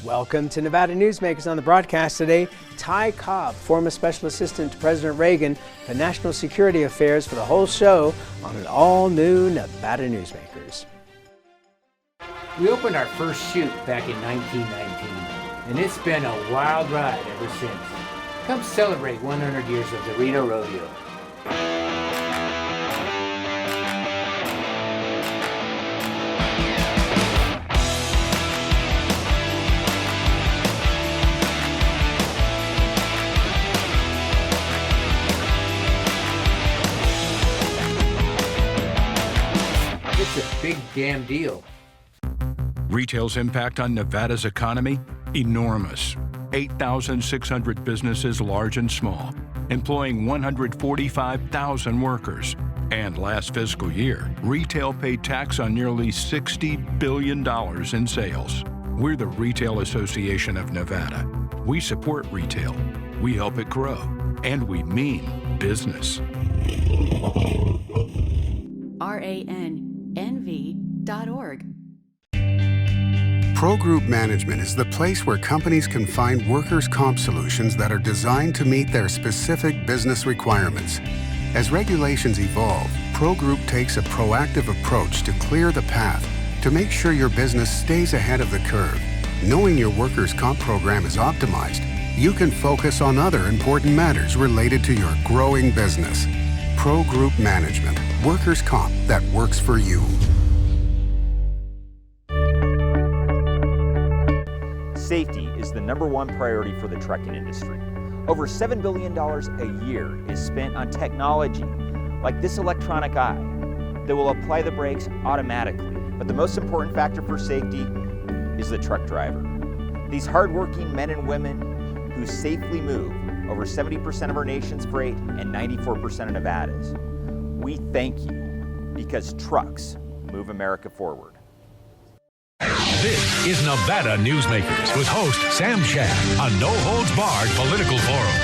Welcome to Nevada Newsmakers. On the broadcast today, Ty Cobb, former Special Assistant to President Reagan for National Security Affairs, for the whole show on an all-new Nevada Newsmakers. We opened our first shoot back in 1919, and it's been a wild ride ever since. Come celebrate 100 years of the Reno Rodeo. It's a big damn deal. Retail's impact on Nevada's economy? Enormous. 8,600 businesses, large and small, employing 145,000 workers. And last fiscal year, retail paid tax on nearly $60 billion in sales. We're the Retail Association of Nevada. We support retail, we help it grow, and we mean business. RANNV.org. Pro Group Management is the place where companies can find workers' comp solutions that are designed to meet their specific business requirements. As regulations evolve, Pro Group takes a proactive approach to clear the path to make sure your business stays ahead of the curve. Knowing your workers' comp program is optimized, you can focus on other important matters related to your growing business. Pro Group Management, workers' comp that works for you. Safety is the #1 priority for the trucking industry. Over $7 billion a year is spent on technology like this electronic eye that will apply the brakes automatically. But the most important factor for safety is the truck driver. These hardworking men and women who safely move over 70% of our nation's freight and 94% of Nevada's. We thank you because trucks move America forward. This is Nevada Newsmakers with host Sam Shad, a no-holds-barred political forum.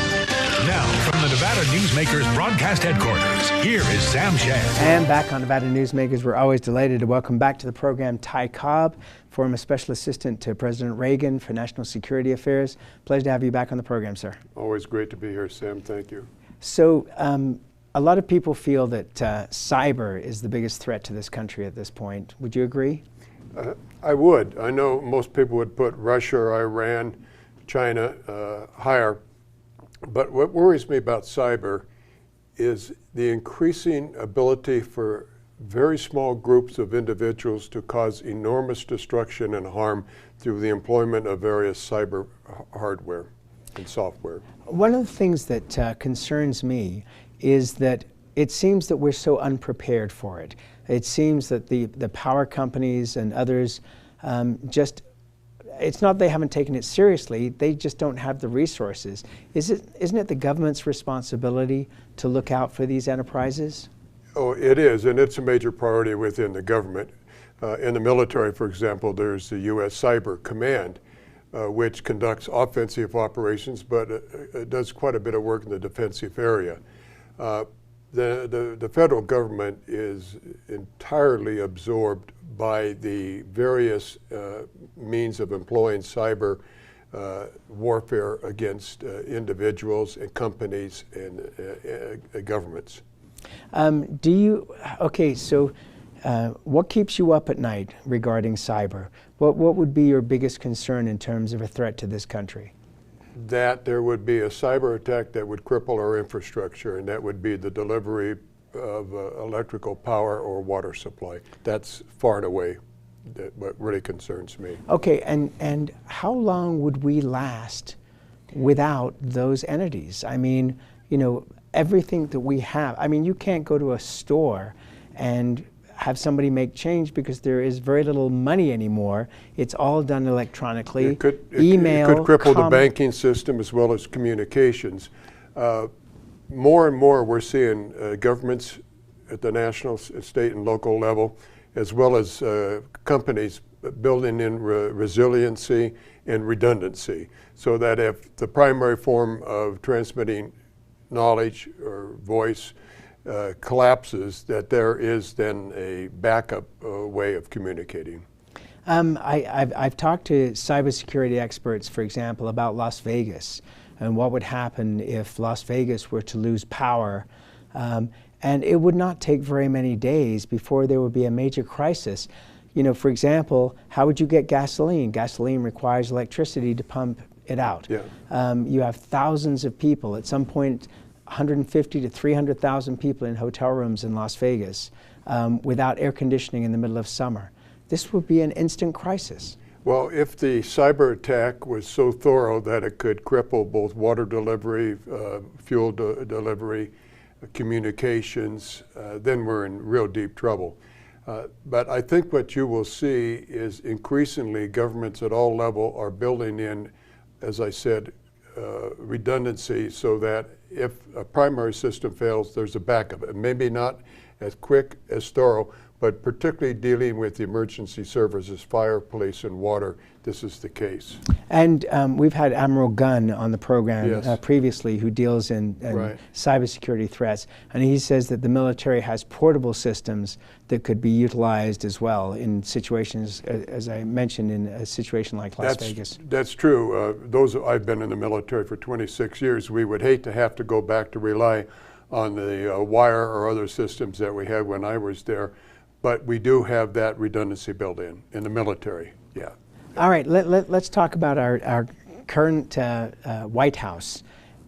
Now, from the Nevada Newsmakers broadcast headquarters, here is Sam Shad. And back on Nevada Newsmakers, we're always delighted to welcome back to the program Ty Cobb, former Special Assistant to President Reagan for National Security Affairs. Pleasure to have you back on the program, sir. Always great to be here, Sam. Thank you. So, a lot of people feel that cyber is the biggest threat to this country at this point. Would you agree? I would. I know most people would put Russia, Iran, China higher. But what worries me about cyber is the increasing ability for very small groups of individuals to cause enormous destruction and harm through the employment of various cyber hardware and software. One of the things that concerns me is that it seems that we're so unprepared for it. It seems that the power companies and others it's not they haven't taken it seriously, they just don't have the resources. Isn't it the government's responsibility to look out for these enterprises? Oh, it is, and it's a major priority within the government. In the military, for example, there's the U.S. Cyber Command, which conducts offensive operations, but it does quite a bit of work in the defensive area. The federal government is entirely absorbed by the various means of employing cyber warfare against individuals and companies and governments. What keeps you up at night regarding cyber? What would be your biggest concern in terms of a threat to this country? That there would be a cyber attack that would cripple our infrastructure, and that would be the delivery of electrical power or water supply. That's far and away what really concerns me. Okay, and how long would we last without those entities? I mean, you know, everything that we have, I mean, you can't go to a store and have somebody make change because there is very little money anymore. It's all done electronically. It could cripple the banking system as well as communications. More and more we're seeing governments at the national, state, and local level, as well as companies building in resiliency and redundancy, so that if the primary form of transmitting knowledge or voice collapses, that there is then a backup way of communicating. I've talked to cybersecurity experts, for example, about Las Vegas and what would happen if Las Vegas were to lose power. And it would not take very many days before there would be a major crisis. You know, for example, how would you get gasoline? Gasoline requires electricity to pump it out. Yeah. You have thousands of people. At some point, 150 to 300,000 people in hotel rooms in Las Vegas without air conditioning in the middle of summer. This would be an instant crisis. Well, if the cyber attack was so thorough that it could cripple both water delivery, fuel delivery, communications, then we're in real deep trouble. But I think what you will see is increasingly governments at all levels are building in, as I said, redundancy so that if a primary system fails, there's a backup. And maybe not as quick, as thorough, but particularly dealing with the emergency services, fire, police, and water, this is the case. And we've had Admiral Gunn on the program Yes. previously, who deals in Right. cybersecurity threats, and he says that the military has portable systems that could be utilized as well in situations, as I mentioned, in a situation like Las Vegas. That's true. I've been in the military for 26 years. We would hate to have to go back to rely on the wire or other systems that we had when I was there. But we do have that redundancy built in the military, yeah. All right, let's talk about our current White House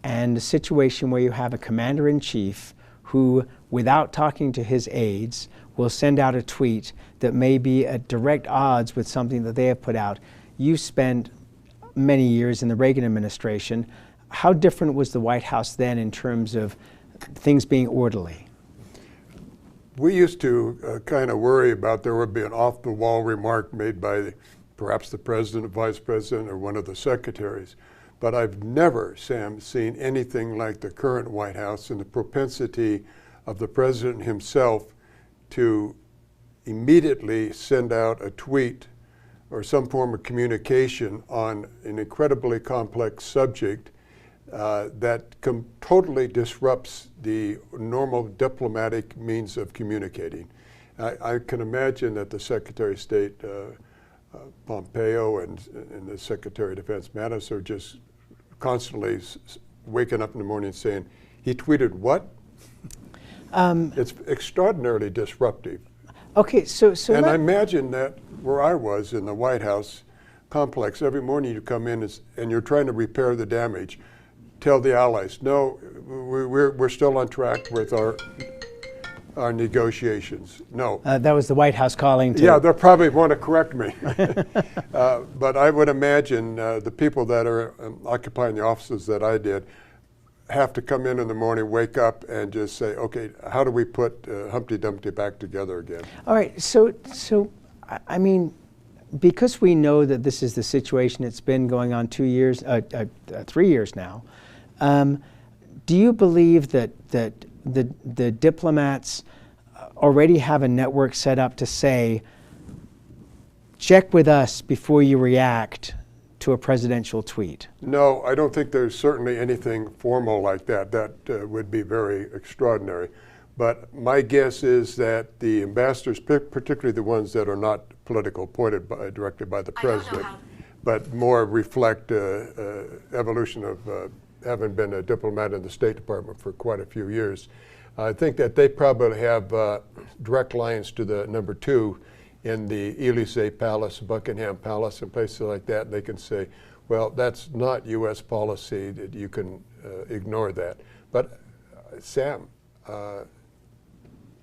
and a situation where you have a commander-in-chief who, without talking to his aides, will send out a tweet that may be at direct odds with something that they have put out. You spent many years in the Reagan administration. How different was the White House then in terms of things being orderly? We used to kind of worry about there would be an off-the-wall remark made by perhaps the president, vice president, or one of the secretaries. But I've never, Sam, seen anything like the current White House and the propensity of the president himself to immediately send out a tweet or some form of communication on an incredibly complex subject that totally disrupts the normal diplomatic means of communicating. I can imagine that the Secretary of State, Pompeo, and the Secretary of Defense, Mattis, are just constantly waking up in the morning saying, he tweeted what? It's extraordinarily disruptive. Okay, so and I imagine that where I was in the White House complex, every morning you come in and you're trying to repair the damage. Tell the allies, no, we're still on track with our negocations. No. That was the White House calling to... Yeah, they'll probably want to correct me. But I would imagine the people that are occupying the offices that I did have to come in the morning, wake up, and just say, okay, how do we put Humpty Dumpty back together again? All right, so I mean, because we know that this is the situation, it's been going on 3 years now, do you believe that the diplomats already have a network set up to say, check with us before you react to a presidential tweet? No, I don't think there's certainly anything formal like that. That would be very extraordinary. But my guess is that the ambassadors, particularly the ones that are not political, appointed directly by the president, but more reflect evolution of having been a diplomat in the State Department for quite a few years. I think that they probably have direct lines to the number 2 in the Élysée Palace, Buckingham Palace, and places like that. They can say, well, that's not U.S. policy, that you can ignore that. But Sam,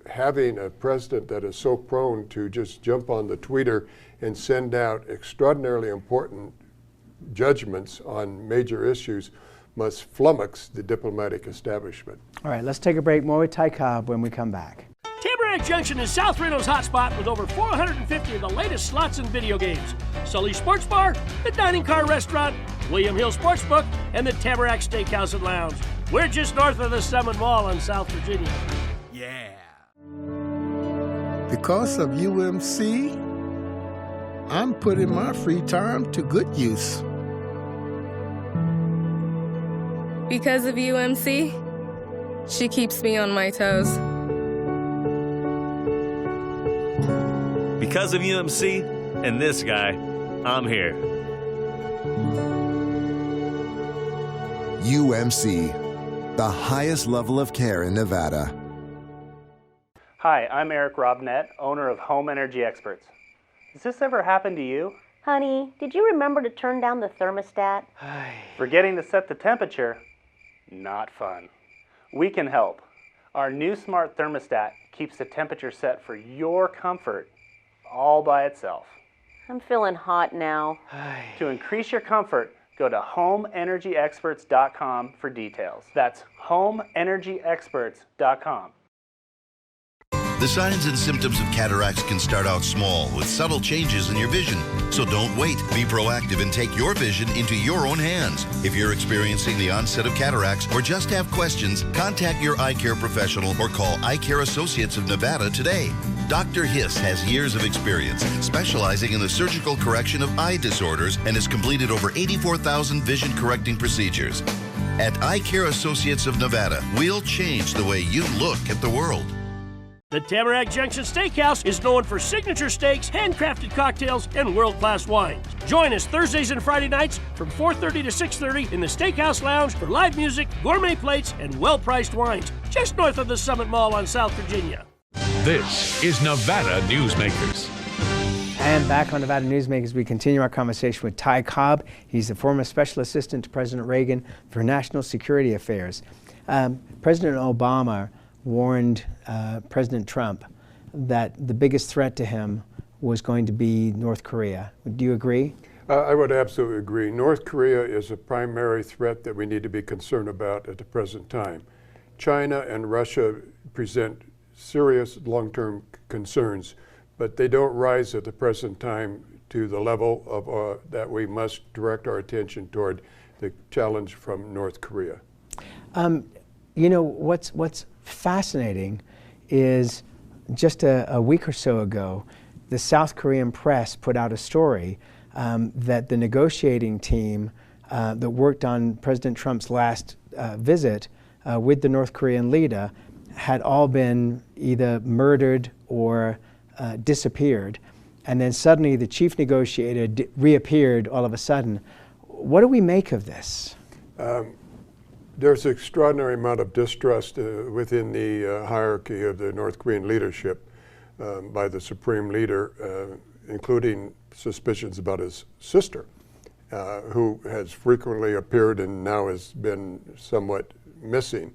having a president that is so prone to just jump on the tweeter and send out extraordinarily important judgments on major issues must flummox the diplomatic establishment. All right, let's take a break. More with Ty Cobb when we come back. Tamarack Junction is South Reno's hotspot with over 450 of the latest slots and video games. Sully's Sports Bar, the Dining Car Restaurant, William Hill Sportsbook, and the Tamarack Steakhouse and Lounge. We're just north of the Summit Mall in South Virginia. Yeah. Because of UMC, I'm putting my free time to good use. Because of UMC, she keeps me on my toes. Because of UMC, And this guy, I'm here. UMC, the highest level of care in Nevada. Hi, I'm Eric Robnett, owner of Home Energy Experts. Has this ever happened to you? Honey, did you remember to turn down the thermostat? Forgetting to set the temperature? Not fun. We can help. Our new smart thermostat keeps the temperature set for your comfort all by itself. I'm feeling hot now. To increase your comfort, go to homeenergyexperts.com for details. That's homeenergyexperts.com. The signs and symptoms of cataracts can start out small with subtle changes in your vision. So don't wait. Be proactive and take your vision into your own hands. If you're experiencing the onset of cataracts or just have questions, contact your eye care professional or call Eye Care Associates of Nevada today. Dr. Hiss has years of experience specializing in the surgical correction of eye disorders and has completed over 84,000 vision correcting procedures. At Eye Care Associates of Nevada, we'll change the way you look at the world. The Tamarack Junction Steakhouse is known for signature steaks, handcrafted cocktails, and world-class wines. Join us Thursdays and Friday nights from 4:30 to 6:30 in the Steakhouse Lounge for live music, gourmet plates, and well-priced wines, just north of the Summit Mall on South Virginia. This is Nevada Newsmakers. And back on Nevada Newsmakers, we continue our conversation with Ty Cobb. He's the former Special Assistant to President Reagan for National Security Affairs. President Obama warned President Trump that the biggest threat to him was going to be North Korea. Do you agree? I would absolutely agree. North Korea is a primary threat that we need to be concerned about at the present time. China and Russia present serious long-term concerns, but they don't rise at the present time to the level of that we must direct our attention toward the challenge from North Korea. You know, what's fascinating is just a week or so ago, the South Korean press put out a story that the negotiating team that worked on President Trump's last visit with the North Korean leader had all been either murdered or disappeared. And then suddenly the chief negotiator reappeared all of a sudden. What do we make of this? There's an extraordinary amount of distrust within the hierarchy of the North Korean leadership by the supreme leader, including suspicions about his sister, who has frequently appeared and now has been somewhat missing,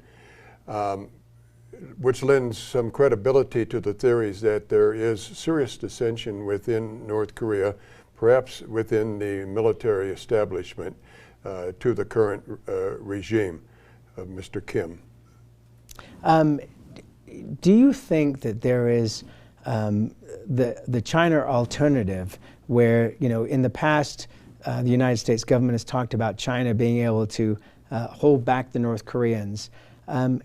which lends some credibility to the theories that there is serious dissension within North Korea, perhaps within the military establishment, to the current regime of Mr. Kim. Do you think that there is the China alternative where, you know, in the past the United States government has talked about China being able to hold back the North Koreans.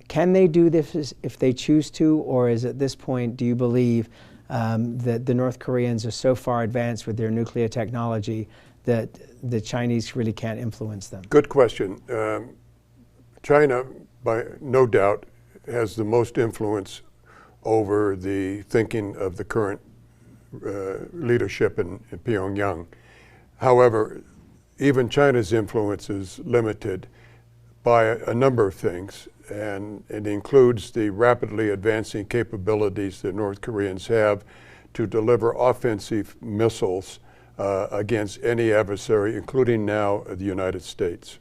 Can they do this if they choose to, or is at this point, do you believe that the North Koreans are so far advanced with their nuclear technology that the Chinese really can't influence them? Good question. China, by no doubt, has the most influence over the thinking of the current leadership in Pyongyang. However, even China's influence is limited by a number of things, and it includes the rapidly advancing capabilities that North Koreans have to deliver offensive missiles against any adversary, including now the United States.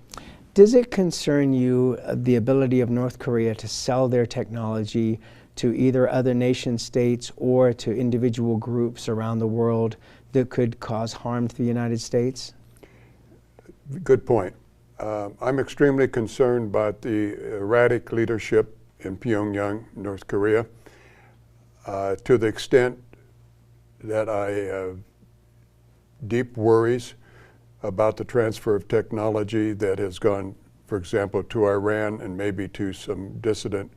Does it concern you the ability of North Korea to sell their technology to either other nation states or to individual groups around the world that could cause harm to the United States? Good point. I'm extremely concerned about the erratic leadership in Pyongyang, North Korea, to the extent that I have deep worries about the transfer of technology that has gone, for example, to Iran and maybe to some dissident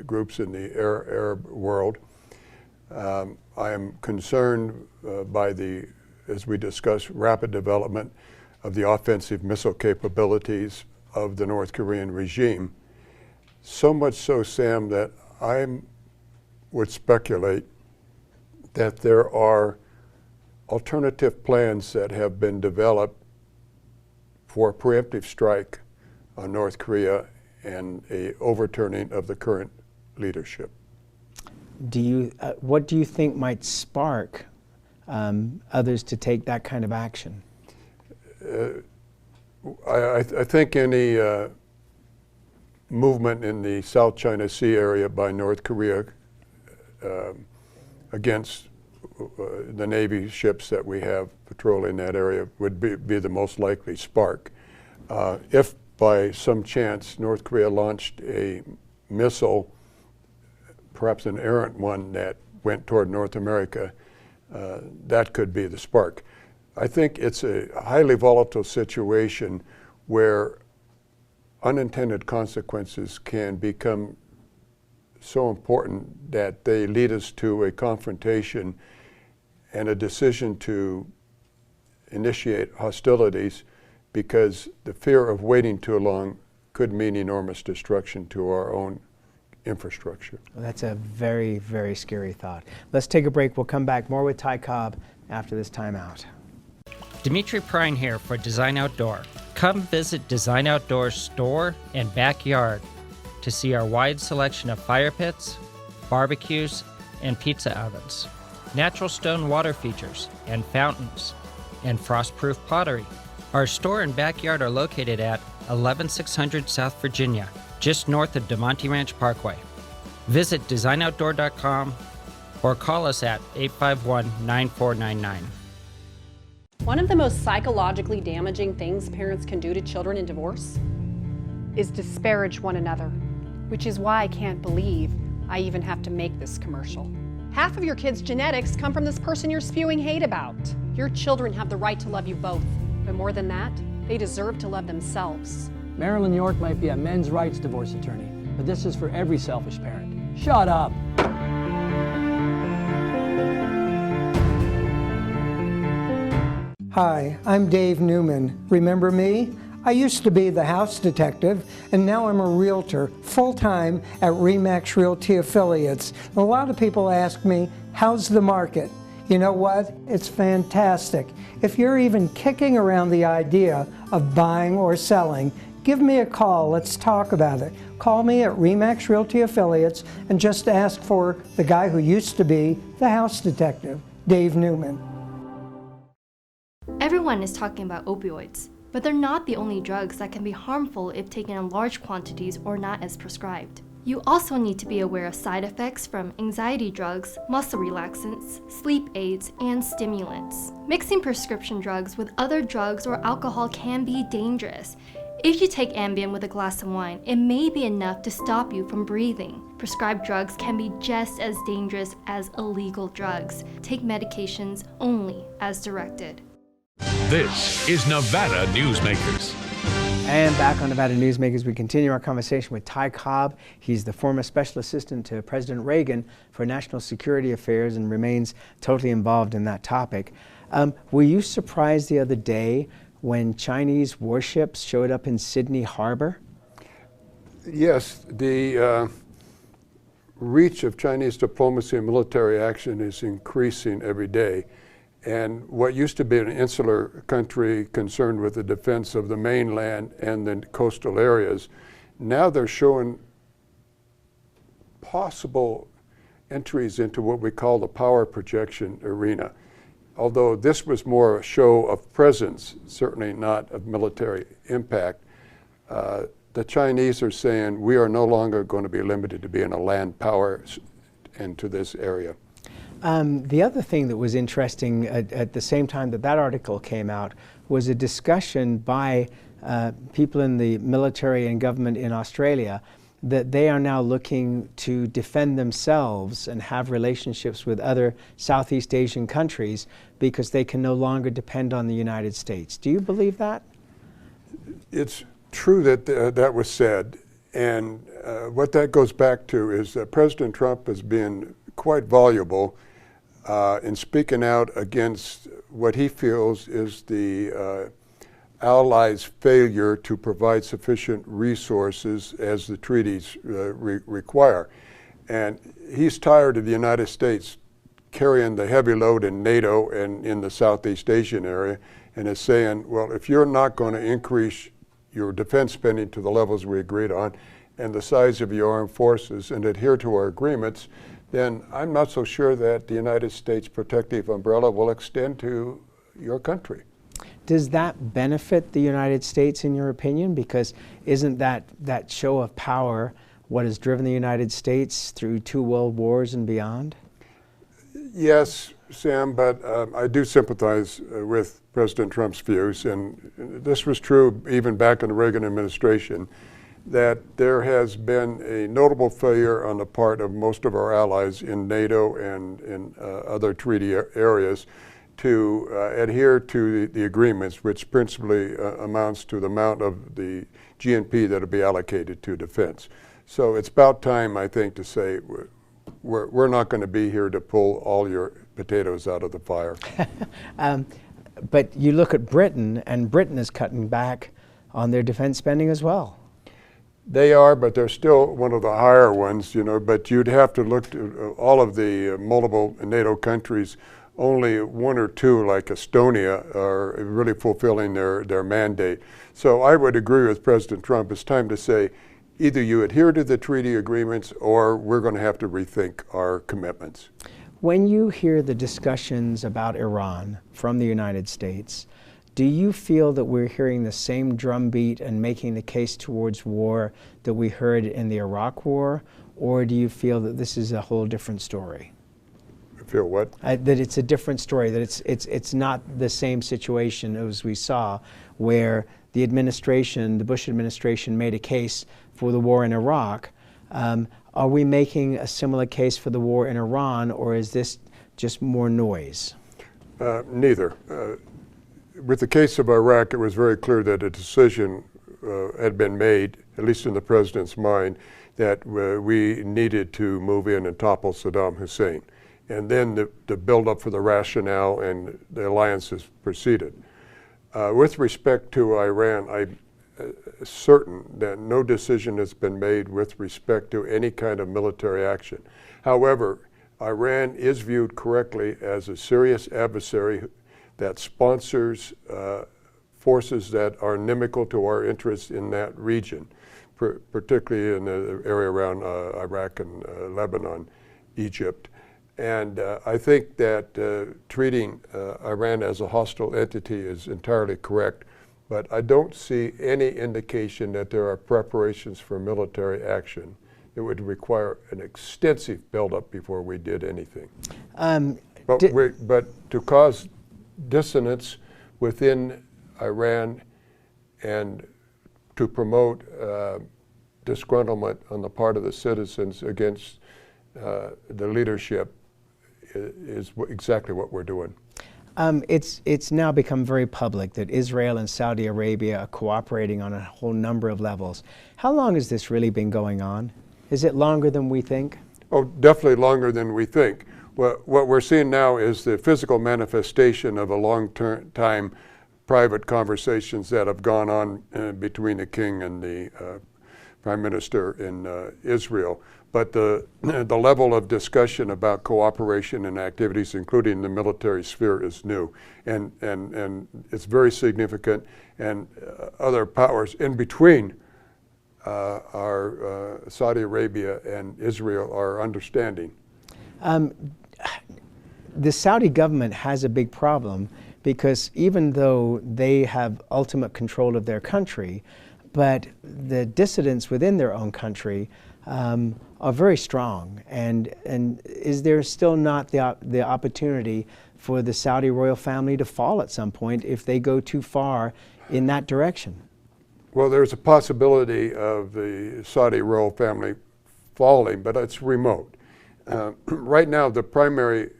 groups in the Arab world. I am concerned by the, as we discussed, rapid development of the offensive missile capabilities of the North Korean regime. So much so, Sam, that I would speculate that there are alternative plans that have been developed for a preemptive strike on North Korea and a overturning of the current leadership. What do you think might spark others to take that kind of action? I think any movement in the South China Sea area by North Korea against the Navy ships that we have patrolling that area would be the most likely spark. If by some chance North Korea launched a missile, perhaps an errant one that went toward North America, that could be the spark. I think it's a highly volatile situation where unintended consequences can become so important that they lead us to a confrontation and a decision to initiate hostilities, because the fear of waiting too long could mean enormous destruction to our own infrastructure. Well, that's a very, very scary thought. Let's take a break. We'll come back more with Ty Cobb after this timeout. Dimitri Prine here for Design Outdoor. Come visit Design Outdoor's store and backyard to see our wide selection of fire pits, barbecues, and pizza ovens, natural stone water features and fountains, and frost-proof pottery. Our store and backyard are located at 11600 South Virginia, just north of DeMonte Ranch Parkway. Visit designoutdoor.com or call us at 851-9499. One of the most psychologically damaging things parents can do to children in divorce is disparage one another, which is why I can't believe I even have to make this commercial. Half of your kids' genetics come from this person you're spewing hate about. Your children have the right to love you both, but more than that, they deserve to love themselves. Marilyn York might be a men's rights divorce attorney, but this is for every selfish parent. Shut up! Hi, I'm Dave Newman. Remember me? I used to be the house detective, and now I'm a realtor, full-time at RE/MAX Realty Affiliates. A lot of people ask me, how's the market? You know what? It's fantastic. If you're even kicking around the idea of buying or selling, give me a call. Let's talk about it. Call me at RE/MAX Realty Affiliates and just ask for the guy who used to be the house detective, Dave Newman. Everyone is talking about opioids, but they're not the only drugs that can be harmful if taken in large quantities or not as prescribed. You also need to be aware of side effects from anxiety drugs, muscle relaxants, sleep aids, and stimulants. Mixing prescription drugs with other drugs or alcohol can be dangerous. If you take Ambien with a glass of wine, it may be enough to stop you from breathing. Prescribed drugs can be just as dangerous as illegal drugs. Take medications only as directed. This is Nevada Newsmakers. And back on Nevada Newsmakers, we continue our conversation with Ty Cobb. He's the former special assistant to President Reagan for national security affairs and remains totally involved in that topic. Were you surprised the other day when Chinese warships showed up in Sydney Harbor? Yes, the reach of Chinese diplomacy and military action is increasing every day. And what used to be an insular country concerned with the defense of the mainland and the coastal areas, now they're showing possible entries into what we call the power projection arena. Although this was more a show of presence, certainly not of military impact, the Chinese are saying we are no longer going to be limited to being a land power into this area. The other thing that was interesting at the same time that article came out was a discussion by people in the military and government in Australia that they are now looking to defend themselves and have relationships with other Southeast Asian countries because they can no longer depend on the United States. Do you believe that? It's true that that was said, and what that goes back to is that President Trump has been quite voluble in speaking out against what he feels is the Allies' failure to provide sufficient resources as the treaties require. And he's tired of the United States carrying the heavy load in NATO and in the Southeast Asian area, and is saying, well, if you're not going to increase your defense spending to the levels we agreed on and the size of your armed forces and adhere to our agreements, then I'm not so sure that the United States protective umbrella will extend to your country. Does that benefit the United States, in your opinion? Because isn't that show of power what has driven the United States through 2 world wars and beyond? Yes, Sam, but I do sympathize with President Trump's views, and this was true even back in the Reagan administration, that there has been a notable failure on the part of most of our allies in NATO and in other treaty areas to adhere to the agreements, which principally amounts to the amount of the GNP that will be allocated to defense. So it's about time, I think, to say we're not going to be here to pull all your potatoes out of the fire. But you look at Britain, and Britain is cutting back on their defense spending as well. They are, but they're still one of the higher ones, you know, but you'd have to look to all of the multiple NATO countries. Only 1 or 2, like Estonia, are really fulfilling their mandate. So I would agree with President Trump. It's time to say, either you adhere to the treaty agreements or we're going to have to rethink our commitments. When you hear the discussions about Iran from the United States, do you feel that we're hearing the same drumbeat and making the case towards war that we heard in the Iraq War, or do you feel that this is a whole different story? Feel what? That it's a different story, that it's not the same situation as we saw, where the administration, the Bush administration, made a case for the war in Iraq. Are we making a similar case for the war in Iran, or is this just more noise? Neither. With the case of Iraq, it was very clear that a decision had been made, at least in the president's mind, that we needed to move in and topple Saddam Hussein. And then the build-up for the rationale and the alliances proceeded. With respect to Iran, I'm certain that no decision has been made with respect to any kind of military action. However, Iran is viewed correctly as a serious adversary that sponsors forces that are inimical to our interests in that region, particularly in the area around Iraq and Lebanon, Egypt. And I think that treating Iran as a hostile entity is entirely correct, but I don't see any indication that there are preparations for military action. It would require an extensive buildup before we did anything. But to cause dissonance within Iran and to promote disgruntlement on the part of the citizens against the leadership is exactly what we're doing. It's now become very public that Israel and Saudi Arabia are cooperating on a whole number of levels. How long has this really been going on? Is it longer than we think? Oh, definitely longer than we think. What we're seeing now is the physical manifestation of a long-time private conversations that have gone on between the king and the prime minister in Israel. But the level of discussion about cooperation and activities, including the military sphere, is new. And it's very significant. And other powers in between are Saudi Arabia and Israel are understanding. The Saudi government has a big problem because even though they have ultimate control of their country, but the dissidents within their own country are very strong. And is there still not the opportunity for the Saudi royal family to fall at some point if they go too far in that direction? Well, there's a possibility of the Saudi royal family falling, but it's remote. Right now, the primary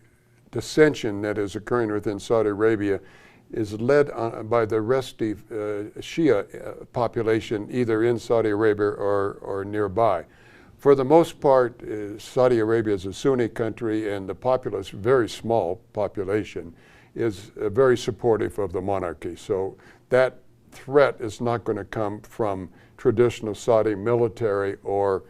dissension that is occurring within Saudi Arabia is led by the restive Shia population, either in Saudi Arabia or nearby. For the most part, Saudi Arabia is a Sunni country, and the populace, very small population, is very supportive of the monarchy. So that threat is not going to come from traditional Saudi military or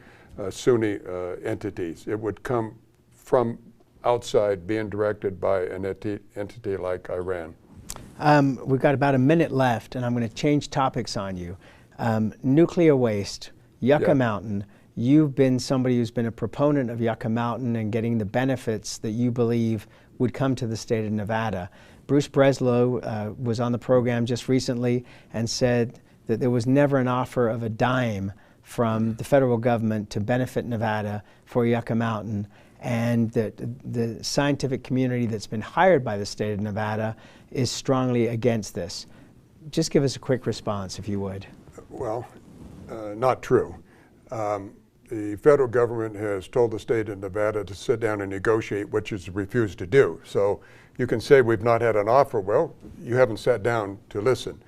Sunni entities. It would come from outside being directed by an entity like Iran. We've got about a minute left, and I'm going to change topics on you. Nuclear waste, Yucca Mountain. You've been somebody who's been a proponent of Yucca Mountain and getting the benefits that you believe would come to the state of Nevada. Bruce Breslow was on the program just recently and said that there was never an offer of a dime from the federal government to benefit Nevada for Yucca Mountain, and that the scientific community that's been hired by the state of Nevada is strongly against this. Just give us a quick response, if you would. Well, not true. The federal government has told the state of Nevada to sit down and negotiate, which it's refused to do. So you can say we've not had an offer. Well, you haven't sat down to listen.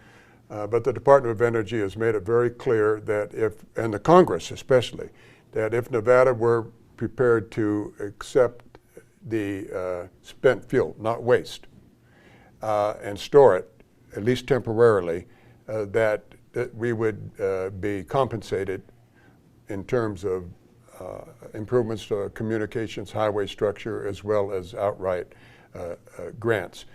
But the Department of Energy has made it very clear that if, and the Congress especially, that if Nevada were prepared to accept the spent fuel, not waste, and store it, at least temporarily, that we would be compensated in terms of improvements to communications, highway structure, as well as outright grants.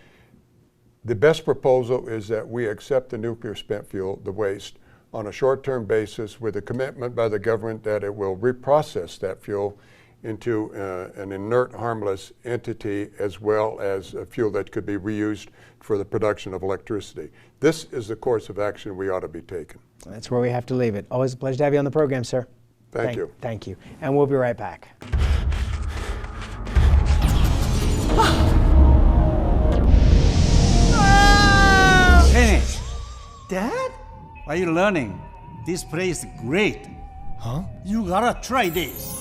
The best proposal is that we accept the nuclear spent fuel, the waste, on a short-term basis with a commitment by the government that it will reprocess that fuel into an inert, harmless entity, as well as a fuel that could be reused for the production of electricity. This is the course of action we ought to be taking. That's where we have to leave it. Always a pleasure to have you on the program, sir. Thank you. Thank you. And we'll be right back. Hey, Dad? What are you learning? This place is great. Huh? You gotta try this.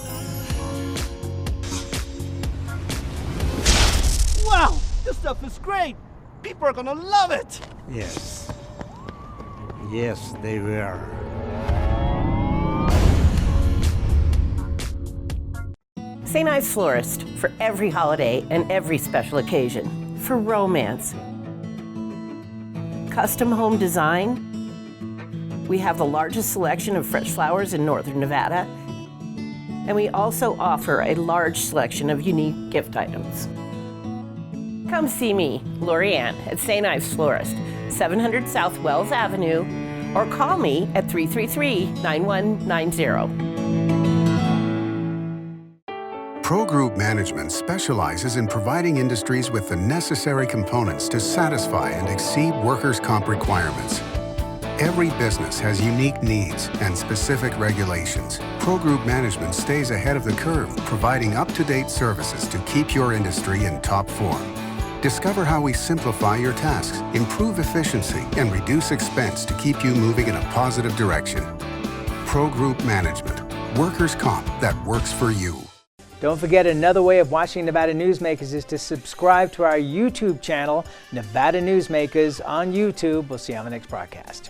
Wow, this stuff is great. People are gonna love it. Yes. Yes, they will. St. Ives Florist, for every holiday and every special occasion, for romance. Custom home design. We have the largest selection of fresh flowers in northern Nevada, and we also offer a large selection of unique gift items. Come see me, Lori Ann, at St. Ives Florist, 700 South Wells Avenue, or call me at 333-9190. Pro Group Management specializes in providing industries with the necessary components to satisfy and exceed workers' comp requirements. Every business has unique needs and specific regulations. Pro Group Management stays ahead of the curve, providing up-to-date services to keep your industry in top form. Discover how we simplify your tasks, improve efficiency, and reduce expense to keep you moving in a positive direction. Pro Group Management, workers' comp that works for you. Don't forget, another way of watching Nevada Newsmakers is to subscribe to our YouTube channel, Nevada Newsmakers on YouTube. We'll see you on the next broadcast.